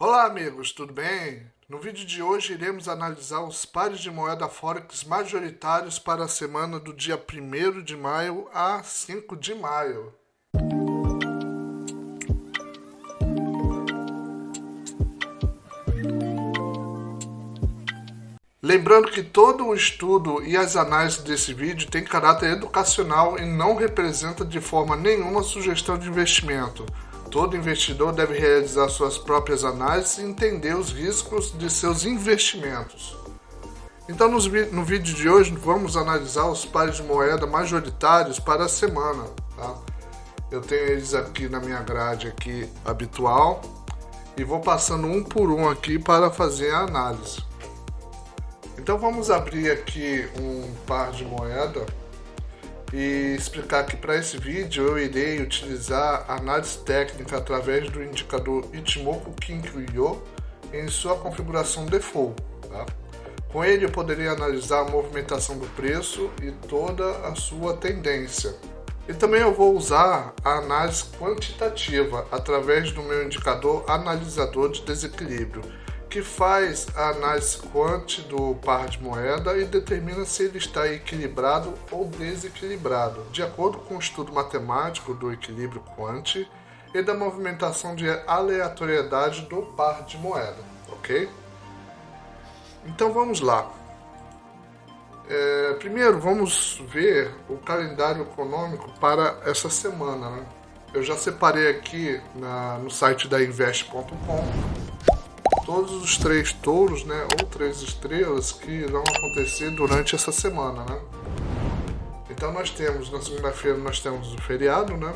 Olá amigos, tudo bem? No vídeo de hoje iremos analisar os pares de moeda Forex majoritários para a semana do dia 1º de maio a 5 de maio. Lembrando que todo o estudo e as análises desse vídeo têm caráter educacional e não representa de forma nenhuma sugestão de investimento. Todo investidor deve realizar suas próprias análises e entender os riscos de seus investimentos. Então, no vídeo de hoje, vamos analisar os pares de moeda majoritários para a semana. Tá? Eu tenho eles aqui na minha grade aqui, habitual, e vou passando um por um aqui para fazer a análise. Então, vamos abrir aqui um par de moeda e explicar que para esse vídeo eu irei utilizar análise técnica através do indicador Ichimoku Kinkyo em sua configuração default. Tá? Com ele eu poderia analisar a movimentação do preço e toda a sua tendência. E também eu vou usar a análise quantitativa através do meu indicador analisador de desequilíbrio, que faz a análise quant do par de moeda e determina se ele está equilibrado ou desequilibrado, de acordo com o estudo matemático do equilíbrio quant e da movimentação de aleatoriedade do par de moeda, ok? Então vamos lá. Primeiro vamos ver o calendário econômico para essa semana, né? Eu já separei aqui no site da invest.com todos os 3 touros, né, ou 3 estrelas que irão acontecer durante essa semana, né? Então nós temos, na segunda-feira nós temos o feriado, né?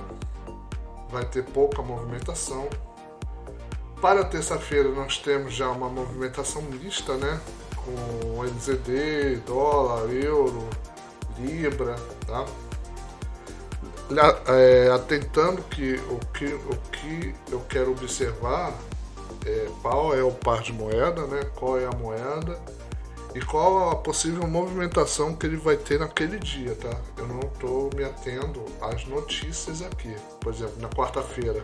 Vai ter pouca movimentação. Para a terça-feira nós temos já uma movimentação mista, né? Com NZD, dólar, euro, libra, tá? Atentando que o que eu quero observar qual é o par de moeda, né? Qual é a moeda e qual a possível movimentação que ele vai ter naquele dia, tá? Eu não estou me atendo às notícias aqui. Por exemplo, na quarta-feira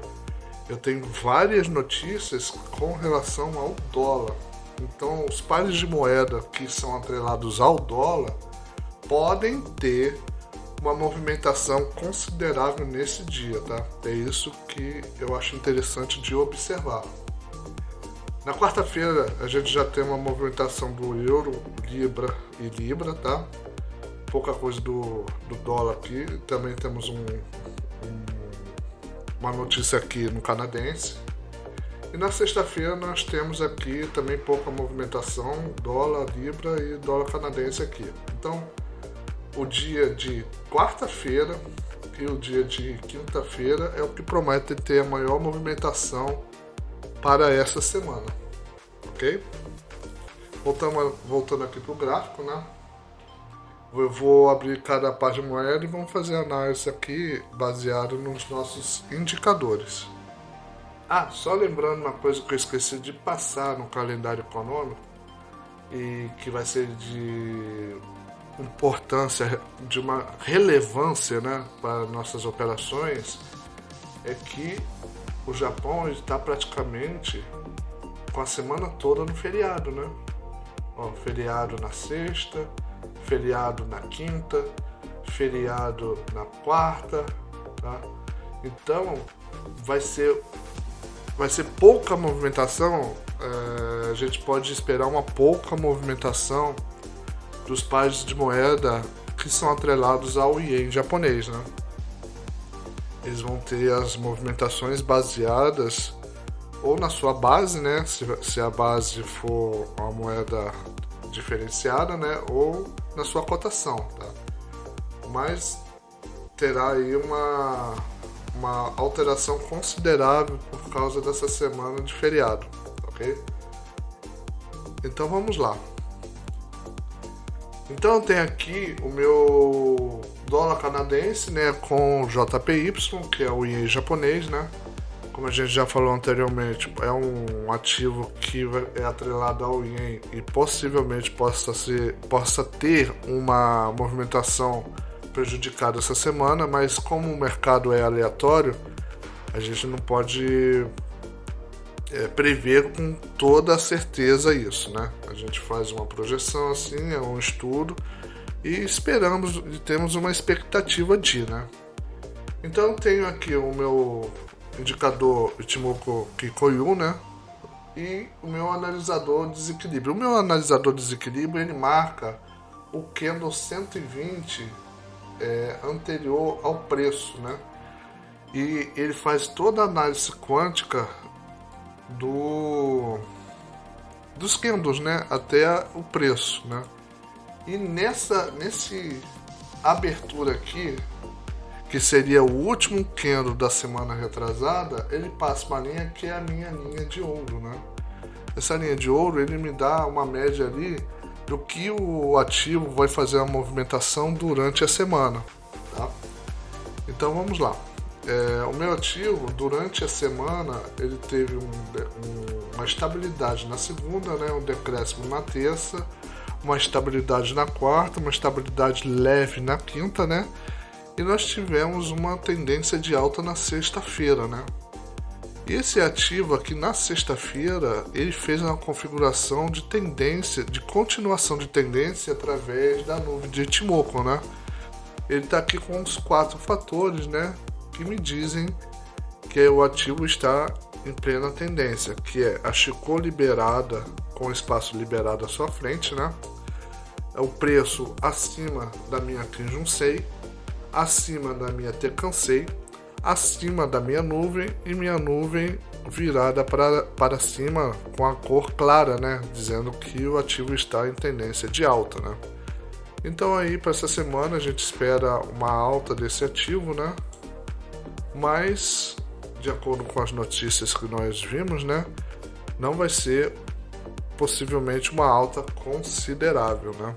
eu tenho várias notícias com relação ao dólar. Então, os pares de moeda que são atrelados ao dólar podem ter uma movimentação considerável nesse dia, tá? É isso que eu acho interessante de observar. Na quarta-feira a gente já tem uma movimentação do euro, libra e libra, tá? Pouca coisa do dólar aqui. Também temos uma notícia aqui no canadense. E na sexta-feira nós temos aqui também pouca movimentação, dólar, libra e dólar canadense aqui. Então, o dia de quarta-feira e o dia de quinta-feira é o que promete ter a maior movimentação para essa semana, ok? Voltando aqui para o gráfico, né? Eu vou abrir cada par de moeda e vamos fazer a análise aqui baseado nos nossos indicadores. Só lembrando uma coisa que eu esqueci de passar no calendário econômico e que vai ser de importância, de uma relevância, né, para nossas operações, é que o Japão está praticamente com a semana toda no feriado, né? Feriado na sexta, feriado na quinta, feriado na quarta, tá? Então vai ser pouca movimentação. A gente pode esperar uma pouca movimentação dos pares de moeda que são atrelados ao ien japonês, né? Eles vão ter as movimentações baseadas ou na sua base, né? Se a base for uma moeda diferenciada, né? Ou na sua cotação, tá? Mas terá aí uma alteração considerável por causa dessa semana de feriado, ok? Então vamos lá. Então eu tenho aqui o meu dólar canadense, né, com JPY, que é o ien japonês, né? Como a gente já falou anteriormente, é um ativo que é atrelado ao ien e possivelmente possa ter uma movimentação prejudicada essa semana, mas como o mercado é aleatório, a gente não pode prever com toda a certeza isso, né? A gente faz uma projeção assim, é um estudo e esperamos e temos uma expectativa de, né? Então eu tenho aqui o meu indicador Ichimoku Kikoyu, né? E o meu analisador de desequilíbrio. O meu analisador de desequilíbrio ele marca o candle 120 anterior ao preço, né? E ele faz toda a análise quântica dos candles, né? Até o preço, né? E nesse abertura aqui, que seria o último candle da semana retrasada, ele passa uma linha que é a minha linha de ouro, né? Essa linha de ouro, ele me dá uma média ali do que o ativo vai fazer a movimentação durante a semana, tá? Então vamos lá. O meu ativo, durante a semana, ele teve uma estabilidade na segunda, né? Um decréscimo na terça, uma estabilidade na quarta, uma estabilidade leve na quinta, né? E nós tivemos uma tendência de alta na sexta-feira, né? Esse ativo aqui na sexta-feira, ele fez uma configuração de tendência, de continuação de tendência através da nuvem de Ichimoku, né? Ele está aqui com os 4 fatores, né? Que me dizem que o ativo está em plena tendência, que é a Chikou liberada, com espaço liberado à sua frente, né? É o preço acima da minha Kijun-sei, acima da minha Tenkan-sei, acima da minha nuvem e minha nuvem virada para cima com a cor clara, né? Dizendo que o ativo está em tendência de alta, né? Então aí para essa semana a gente espera uma alta desse ativo, né? Mas de acordo com as notícias que nós vimos, né? Não vai ser possivelmente uma alta considerável, né?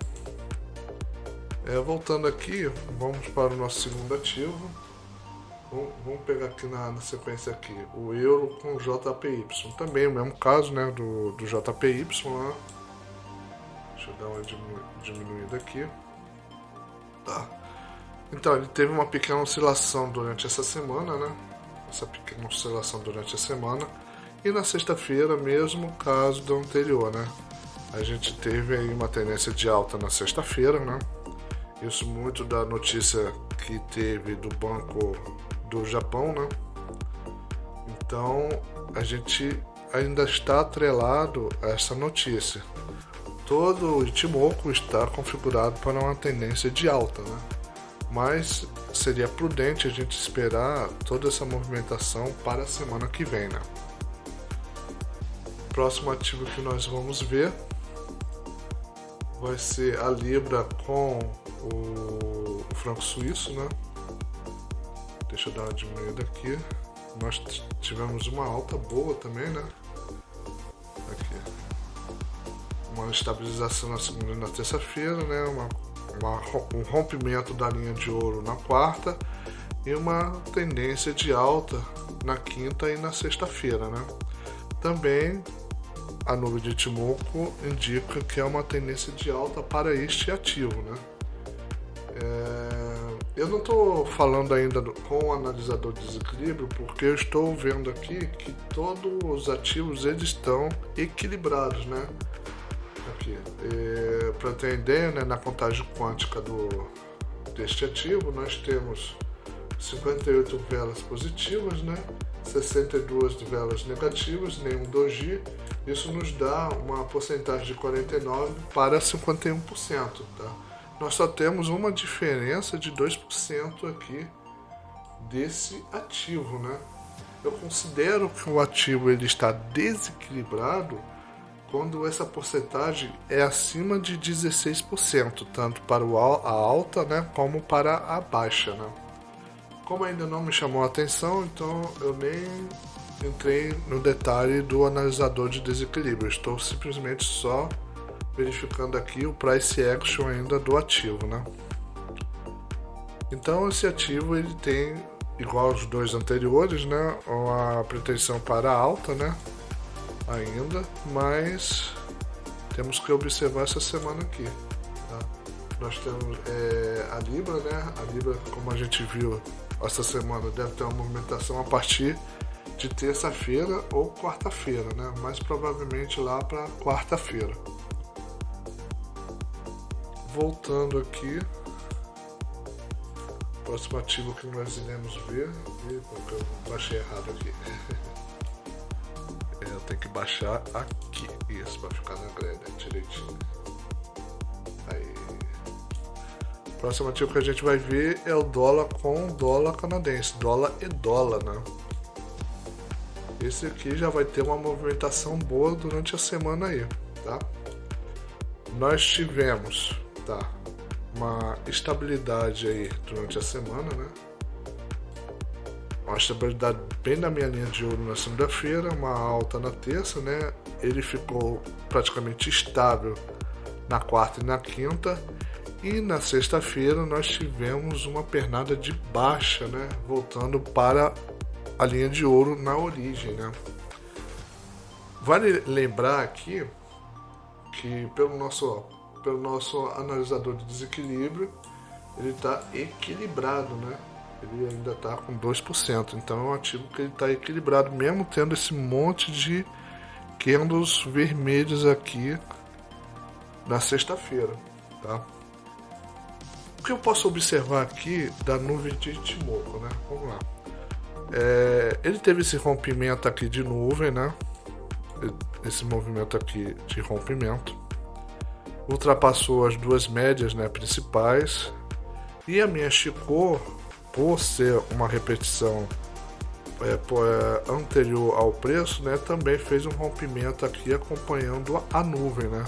Voltando aqui, vamos para o nosso segundo ativo. Vamos pegar aqui na sequência aqui o euro com o JPY. Também o mesmo caso, né, do JPY lá. Deixa eu dar uma diminuída aqui. Tá. Então ele teve uma pequena oscilação durante essa semana, né? Essa pequena oscilação durante a semana. E na sexta-feira, mesmo caso do anterior, né? A gente teve aí uma tendência de alta na sexta-feira, né? Isso muito da notícia que teve do Banco do Japão, né? Então a gente ainda está atrelado a essa notícia. Todo o Ichimoku está configurado para uma tendência de alta, né? Mas seria prudente a gente esperar toda essa movimentação para a semana que vem, né? Próximo ativo que nós vamos ver vai ser a Libra com o franco suíço, né? Deixa eu dar uma diminuída aqui. Nós tivemos uma alta boa também, né? Aqui. Uma estabilização na segunda e na terça-feira, né? Um rompimento da linha de ouro na quarta e uma tendência de alta na quinta e na sexta-feira, né? Também a nuvem de Ichimoku indica que é uma tendência de alta para este ativo, né? Eu não estou falando ainda com o analisador de desequilíbrio porque eu estou vendo aqui que todos os ativos eles estão equilibrados, né? Aqui, para ter ideia, né, na contagem quântica deste ativo nós temos 58 velas positivas, né? 62 velas negativas, nenhum doji. Isso nos dá uma porcentagem de 49 para 51%, tá? Nós só temos uma diferença de 2% aqui desse ativo, né? Eu considero que o ativo ele está desequilibrado quando essa porcentagem é acima de 16%, tanto para a alta, né, como para a baixa, né? Como ainda não me chamou a atenção, então eu nem entrei no detalhe do analisador de desequilíbrio. Estou simplesmente só verificando aqui o price action ainda do ativo, né? Então esse ativo ele tem, igual aos dois anteriores, né, uma pretensão para alta, né? Ainda, mas temos que observar essa semana aqui, tá? Nós temos a Libra, né? A Libra, como a gente viu essa semana, deve ter uma movimentação a partir de terça-feira ou quarta-feira, né? Mais provavelmente lá para quarta-feira. Voltando aqui, próximo ativo que nós iremos ver, porque eu baixei errado aqui. Eu tenho que baixar aqui, isso, para ficar na grelha direitinho. Aí. Próximo ativo que a gente vai ver é o dólar com dólar canadense, dólar e dólar, né? Esse aqui já vai ter uma movimentação boa durante a semana aí, tá? Nós tivemos, tá, uma estabilidade aí durante a semana, né? Uma estabilidade bem na minha linha de ouro na segunda-feira, uma alta na terça, né? Ele ficou praticamente estável na quarta e na quinta. E na sexta-feira nós tivemos uma pernada de baixa, né? Voltando para a linha de ouro na origem, né? Vale lembrar aqui que pelo nosso analisador de desequilíbrio, ele está equilibrado, né? Ele ainda está com 2%, então é um ativo que ele está equilibrado, mesmo tendo esse monte de candles vermelhos aqui na sexta-feira, tá? O que eu posso observar aqui da nuvem de Ichimoku, né? Vamos lá. Ele teve esse rompimento aqui de nuvem, né? Esse movimento aqui de rompimento. Ultrapassou as duas médias, né, principais. E a minha Chico, por ser uma repetição anterior ao preço, né, também fez um rompimento aqui acompanhando a nuvem, né?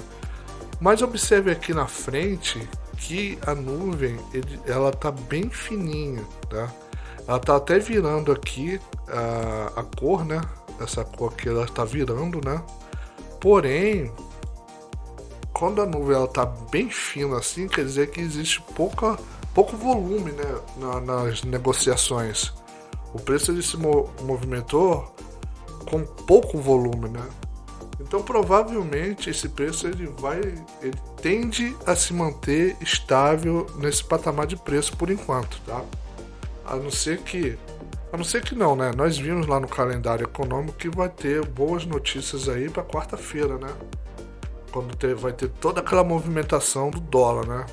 Mas observe aqui na frente que a nuvem ela tá bem fininha, tá? Ela tá até virando aqui a cor, né? Essa cor aqui ela tá virando, né? Porém, quando a nuvem ela tá bem fina assim, quer dizer que existe pouco volume, né, nas negociações. O preço ele se movimentou com pouco volume, né? Então provavelmente esse preço ele tende a se manter estável nesse patamar de preço por enquanto, tá? A não ser que não, né? Nós vimos lá no calendário econômico que vai ter boas notícias aí para quarta-feira, né? Quando vai ter toda aquela movimentação do dólar, né?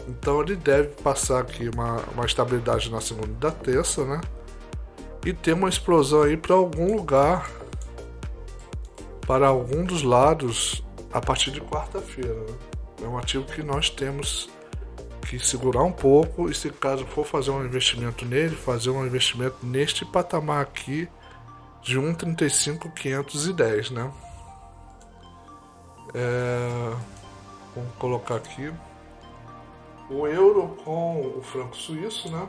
Então ele deve passar aqui uma estabilidade na segunda e da terça, né? E ter uma explosão aí para algum lugar, para algum dos lados a partir de quarta-feira, né? É um ativo que nós temos que segurar um pouco e se caso for fazer um investimento nele, fazer um investimento neste patamar aqui de 1,35,510, né? Vamos colocar aqui o euro com o franco suíço, né?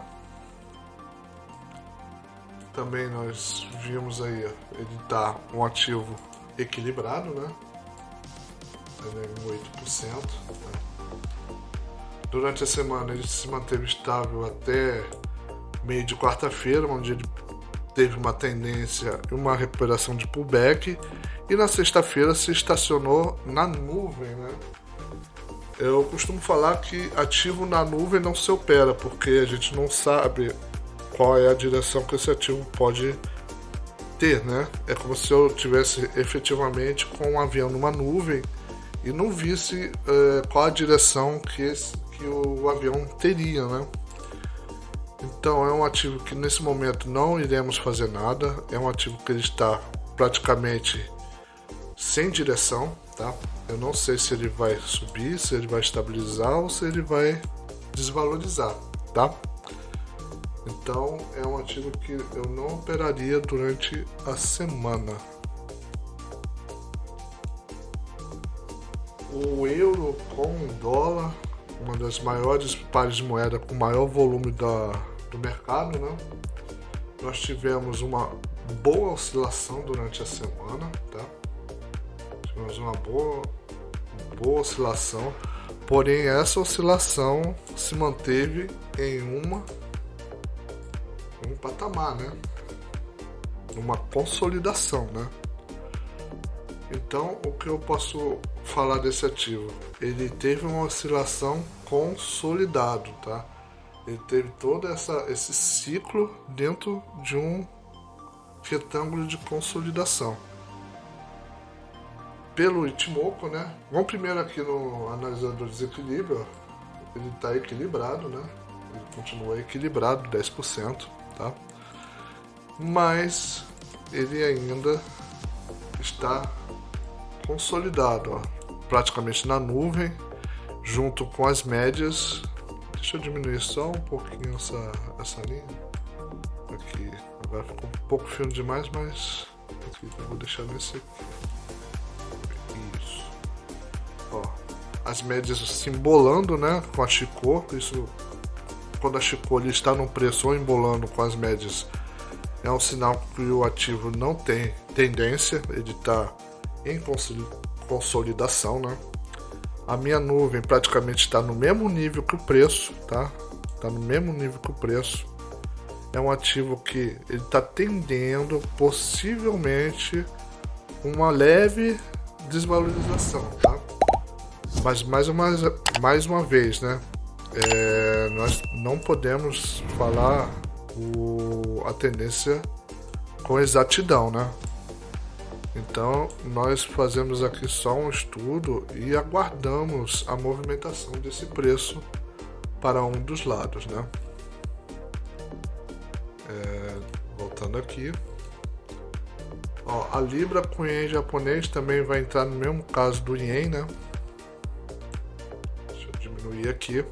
Também nós vimos aí, ele tá um ativo equilibrado, né? Em 8%. Né? Durante a semana ele se manteve estável até meio de quarta-feira, onde ele teve uma tendência e uma recuperação de pullback, e na sexta-feira se estacionou na nuvem, né? Eu costumo falar que ativo na nuvem não se opera, porque a gente não sabe qual é a direção que esse ativo pode ter, né? É como se eu tivesse efetivamente com um avião numa nuvem e não visse qual a direção que o avião teria, né? Então é um ativo que nesse momento não iremos fazer nada, é um ativo que ele está praticamente sem direção, tá? Eu não sei se ele vai subir, se ele vai estabilizar ou se ele vai desvalorizar, tá? Então é um ativo que eu não operaria durante a semana. O euro com o dólar, uma das maiores pares de moeda com maior volume do mercado, né? Nós tivemos uma boa oscilação durante a semana, tá? Tivemos uma boa oscilação, porém essa oscilação se manteve em um patamar, né? Uma consolidação, né? Então, o que eu posso falar desse ativo? Ele teve uma oscilação consolidado, tá? Ele teve todo esse ciclo dentro de um retângulo de consolidação. Pelo Ichimoku, né? Vamos primeiro aqui no analisador de desequilíbrio. Ele está equilibrado, né? Ele continua equilibrado, 10%, tá? Mas ele ainda está consolidado, ó, praticamente na nuvem, junto com as médias. Deixa eu diminuir só um pouquinho essa linha. Aqui, agora ficou um pouco fino demais, mas aqui, eu vou deixar nesse aqui. Isso. Ó, as médias se embolando, né, com a Chikou. Isso, quando a Chikou ali está no preço ou embolando com as médias, é um sinal que o ativo não tem tendência, ele está em consolidação, né? A minha nuvem praticamente está no mesmo nível que o preço, tá? Está no mesmo nível que o preço. É um ativo que ele está tendendo possivelmente uma leve desvalorização, tá? Mas mais uma vez, né? Nós não podemos falar a tendência com exatidão, né? Então nós fazemos aqui só um estudo e aguardamos a movimentação desse preço para um dos lados, né? Voltando aqui, ó, a Libra com o Yen japonês também vai entrar no mesmo caso do Yen, né? Deixa eu diminuir aqui.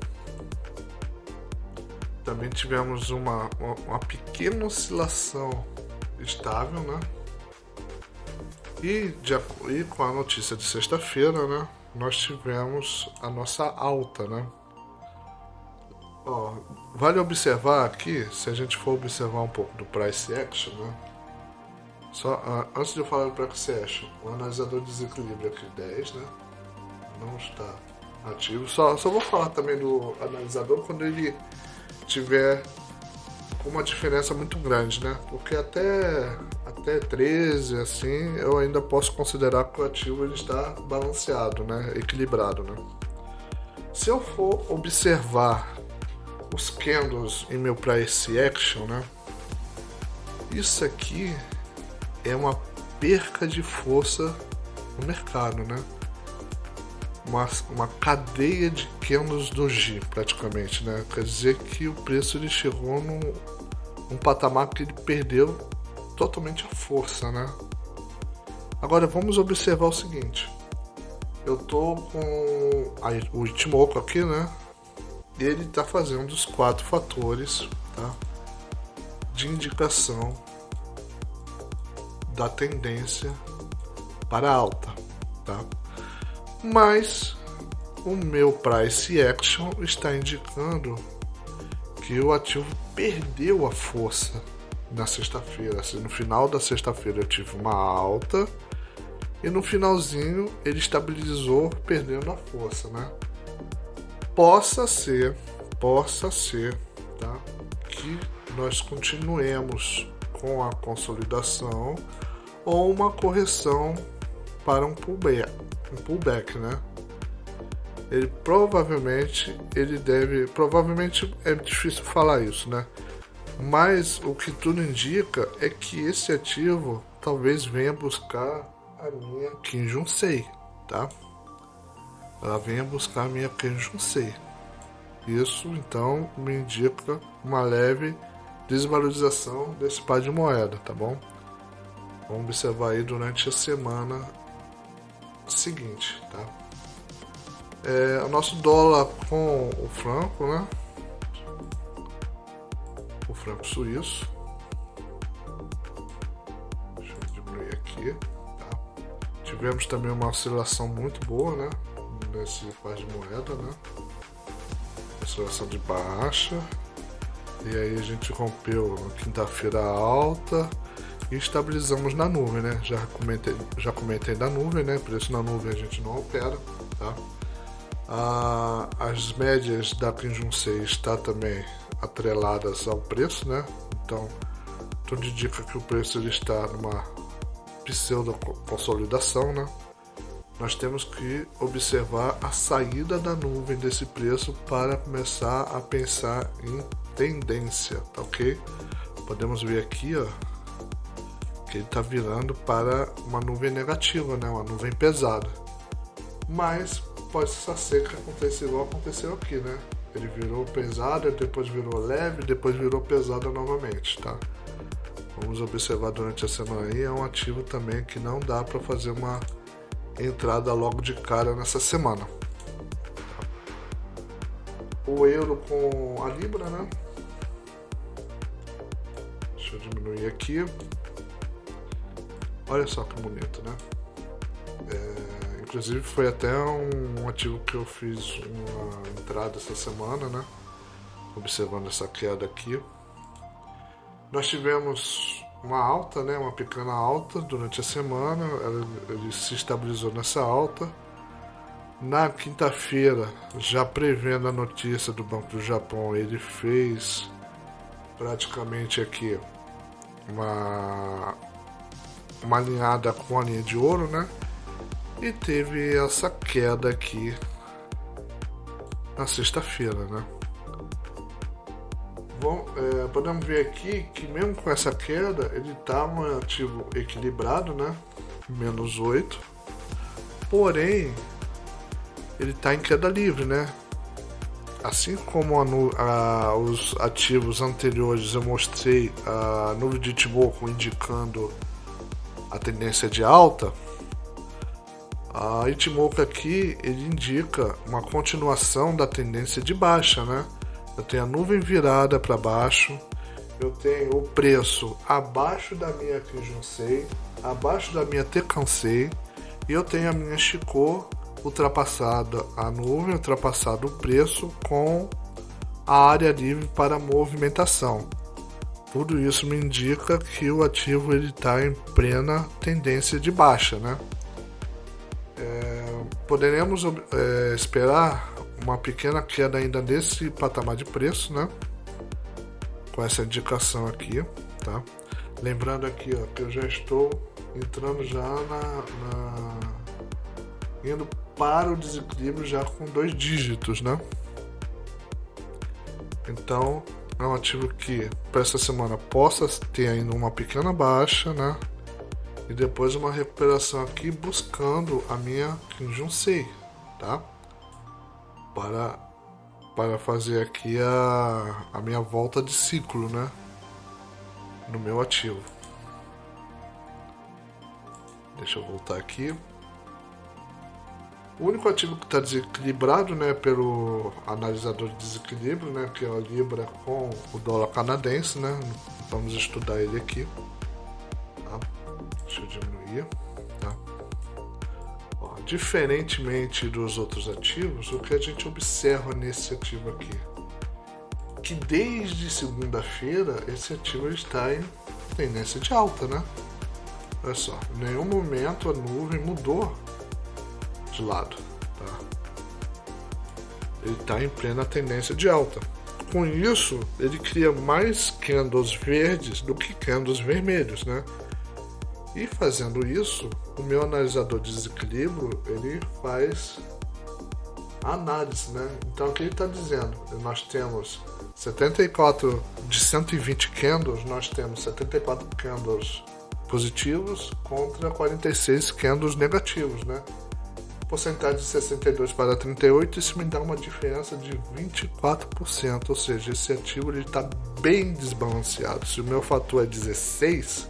Também tivemos uma pequena oscilação estável, né? E com a notícia de sexta-feira, né, nós tivemos a nossa alta, né? Ó, vale observar aqui, se a gente for observar um pouco do Price Action, né? Antes de eu falar do Price Action, o analisador de desequilíbrio aqui 10, né? Não está ativo. Só vou falar também do analisador quando ele tiver uma diferença muito grande, né? Porque até 13, assim, eu ainda posso considerar que o ativo ele está balanceado, né? Equilibrado, né? Se eu for observar os candles em meu Price Action, né? Isso aqui é uma perca de força no mercado, né? Uma cadeia de candles doji, praticamente, né? Quer dizer que o preço ele chegou num patamar que ele perdeu totalmente a força, né? Agora vamos observar o seguinte. Eu tô com o Ichimoku aqui, né? Ele tá fazendo os 4 fatores, tá? De indicação da tendência para alta, tá? Mas o meu Price Action está indicando que o ativo perdeu a força na sexta-feira. Assim, no final da sexta-feira eu tive uma alta e no finalzinho ele estabilizou perdendo a força, né? Possa ser, tá? Que nós continuemos com a consolidação ou uma correção para um pullback, né? Provavelmente é difícil falar isso, né? Mas o que tudo indica é que esse ativo talvez venha buscar a minha Kijun-sei, tá? Ela venha buscar a minha Kijun-sei. Isso então me indica uma leve desvalorização desse par de moeda, tá bom? Vamos observar aí durante a semana seguinte, tá? O nosso dólar com o franco, né? O franco suíço. Deixa eu diminuir aqui, tá? Tivemos também uma oscilação muito boa, né? Nesse par de moeda, né? Oscilação de baixa. E aí a gente rompeu na quinta-feira alta e estabilizamos na nuvem, né? Já comentei da nuvem, né? Preço na nuvem a gente não altera, tá? As médias da Kijun-sei está também atreladas ao preço, né? Então tudo indica que o preço ele está numa pseudo consolidação, né? Nós temos que observar a saída da nuvem desse preço para começar a pensar em tendência, tá ok? Podemos ver aqui, ó, que ele está virando para uma nuvem negativa, né? Uma nuvem pesada. Mas pode ser que aconteça igual aconteceu aqui, né? Ele virou pesada, depois virou leve, depois virou pesada novamente, tá? Vamos observar durante a semana aí. É um ativo também que não dá para fazer uma entrada logo de cara nessa semana. O euro com a libra, né? Deixa eu diminuir aqui. Olha só que bonito, né? Inclusive foi até um ativo que eu fiz uma entrada essa semana, né? Observando essa queda aqui. Nós tivemos uma alta, né? Uma pequena alta durante a semana. Ele se estabilizou nessa alta. Na quinta-feira, já prevendo a notícia do Banco do Japão, ele fez praticamente aqui uma alinhada com a linha de ouro, né? E teve essa queda aqui na sexta-feira, né? Bom, podemos ver aqui que mesmo com essa queda, ele está um ativo equilibrado, né? Menos 8. Porém, ele está em queda livre, né? Assim como os ativos anteriores eu mostrei a nuvem de Ichimoku indicando a tendência de alta, a Ichimoku aqui ele indica uma continuação da tendência de baixa, né? Eu tenho a nuvem virada para baixo, eu tenho o preço abaixo da minha Kijun-sei, abaixo da minha Tekkan-sei, e eu tenho a minha Chikou ultrapassada a nuvem, ultrapassado o preço com a área livre para movimentação. Tudo isso me indica que o ativo está em plena tendência de baixa, né? Poderemos esperar uma pequena queda ainda nesse patamar de preço, né? Com essa indicação aqui, tá? Lembrando aqui, ó, que eu já estou entrando já indo para o desequilíbrio já com 2 dígitos, né? Então é um ativo que para essa semana possa ter ainda uma pequena baixa, né? E depois uma recuperação aqui buscando a minha Kijun-sei, tá? Para fazer aqui a minha volta de ciclo, né? No meu ativo. Deixa eu voltar aqui. O único ativo que está desequilibrado, né, pelo analisador de desequilíbrio, né, que é a Libra com o dólar canadense, né? Vamos estudar ele aqui. Tá? Deixa eu diminuir. Tá? Ó, diferentemente dos outros ativos, o que a gente observa nesse ativo aqui? Que desde segunda-feira esse ativo está em tendência de alta, né? Olha só, em nenhum momento a nuvem mudou de lado, tá? Ele está em plena tendência de alta. Com isso, ele cria mais candles verdes do que candles vermelhos, né? E fazendo isso, o meu analisador de desequilíbrio ele faz análise, né? Então o que ele está dizendo? Nós temos 74 de 120 candles, nós temos 74 candles positivos contra 46 candles negativos, né? Porcentagem de 62 para 38, isso me dá uma diferença de 24%, ou seja, esse ativo está bem desbalanceado. Se o meu fator é 16,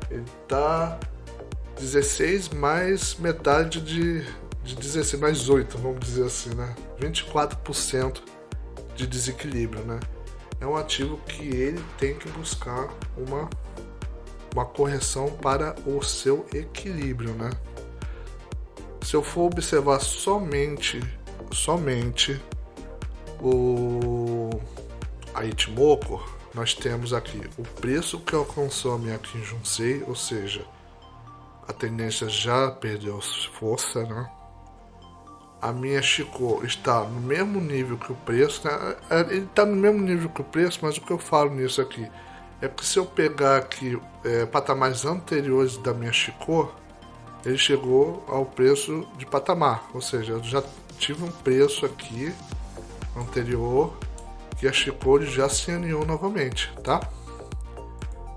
ele está 16 mais metade de 16, mais 8, vamos dizer assim, né? 24% de desequilíbrio, né? É um ativo que ele tem que buscar uma correção para o seu equilíbrio, né? Se eu for observar somente a Ichimoku, nós temos aqui o preço que alcançou a minha Kijun-sei, ou seja, a tendência já perdeu força, né? A minha Chikou está no mesmo nível que o preço, né? Ele está no mesmo nível que o preço, mas o que eu falo nisso aqui é que se eu pegar aqui patamares anteriores da minha Chikou, ele chegou ao preço de patamar, ou seja, eu já tive um preço aqui anterior que a Chikou já se alinhou novamente, tá?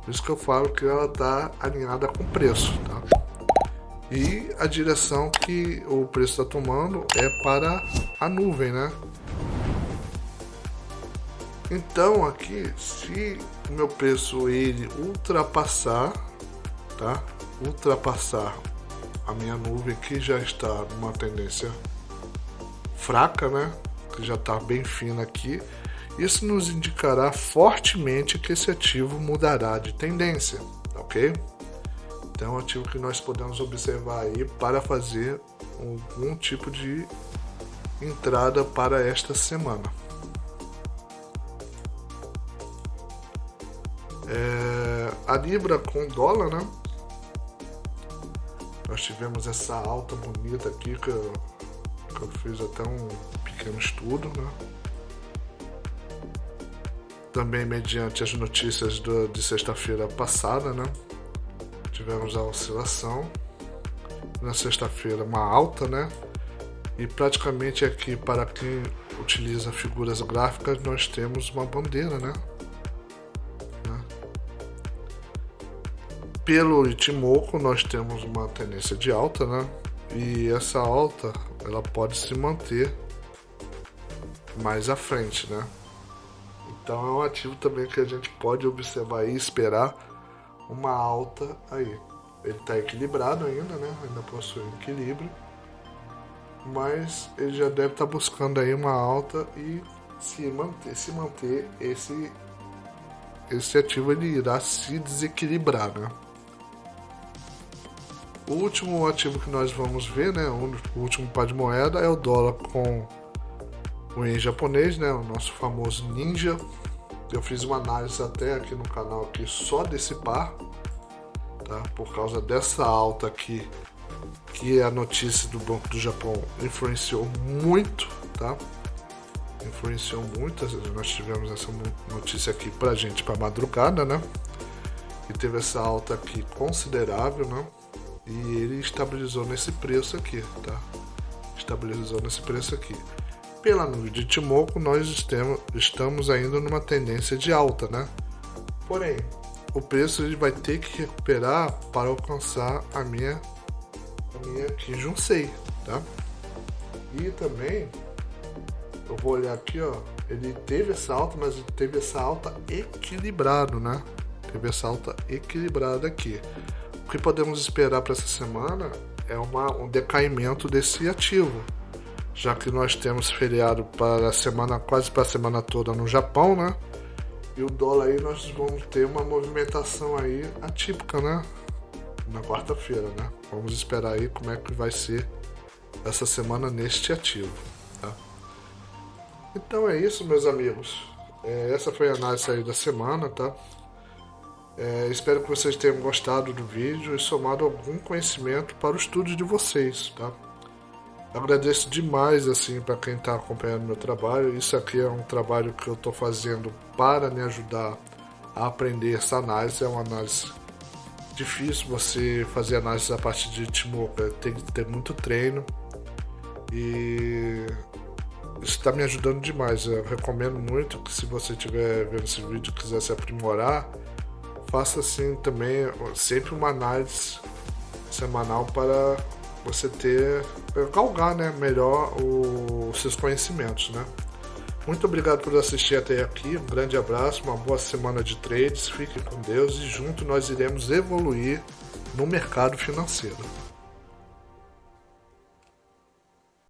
Por isso que eu falo que ela está alinhada com o preço, tá? E a direção que o preço está tomando é para a nuvem, né? Então aqui, se o meu preço ele ultrapassar, tá? Ultrapassar a minha nuvem, que já está numa tendência fraca, né? Que já está bem fina aqui. Isso nos indicará fortemente que esse ativo mudará de tendência, ok? Então é um ativo que nós podemos observar aí para fazer algum tipo de entrada para esta semana. A Libra com dólar, né? Nós tivemos essa alta bonita aqui que eu fiz até um pequeno estudo, né? Também mediante as notícias de sexta-feira passada, né? Tivemos a oscilação. Na sexta-feira uma alta, né? E praticamente aqui, para quem utiliza figuras gráficas, nós temos uma bandeira, né? Pelo Ichimoku nós temos uma tendência de alta, né? E essa alta ela pode se manter mais à frente, né? Então é um ativo também que a gente pode observar e esperar uma alta aí. Ele está equilibrado ainda, né? Ainda possui equilíbrio, mas ele já deve estar buscando aí uma alta e se manter esse ativo ele irá se desequilibrar, né? O último ativo que nós vamos ver, né, o último par de moeda é o dólar com o ien japonês, né, o nosso famoso ninja. Eu fiz uma análise até aqui no canal aqui só desse par, tá? Por causa dessa alta aqui, que a notícia do Banco do Japão influenciou muito, tá? Influenciou muito. Nós tivemos essa notícia aqui pra gente para madrugada, né? E teve essa alta aqui considerável, né? E ele estabilizou nesse preço aqui, tá? Estabilizou nesse preço aqui. Pela nuvem de Ichimoku, nós estamos ainda numa tendência de alta, né? Porém, o preço ele vai ter que recuperar para alcançar a minha Kijun-sei, tá? E também, eu vou olhar aqui, ó, ele teve essa alta, mas ele teve essa alta equilibrado, né? Teve essa alta equilibrada aqui. O que podemos esperar para essa semana é um decaimento desse ativo, já que nós temos feriado para a semana, quase para a semana toda no Japão, né? E o dólar aí nós vamos ter uma movimentação aí atípica, né? Na quarta-feira, né? Vamos esperar aí como é que vai ser essa semana neste ativo, tá? Então é isso, meus amigos. Essa foi a análise aí da semana, tá? Espero que vocês tenham gostado do vídeo e somado algum conhecimento para o estudo de vocês, tá? Agradeço demais assim para quem está acompanhando meu trabalho. Isso aqui é um trabalho que eu estou fazendo para me ajudar a aprender essa análise. É uma análise difícil, você fazer análise a partir de Ichimoku, tem que ter muito treino e isso está me ajudando demais. Eu recomendo muito que, se você estiver vendo esse vídeo e quiser se aprimorar, faça assim também, sempre uma análise semanal para você galgar, né, melhor os seus conhecimentos, né? Muito obrigado por assistir até aqui, um grande abraço, uma boa semana de trades, fique com Deus e junto nós iremos evoluir no mercado financeiro.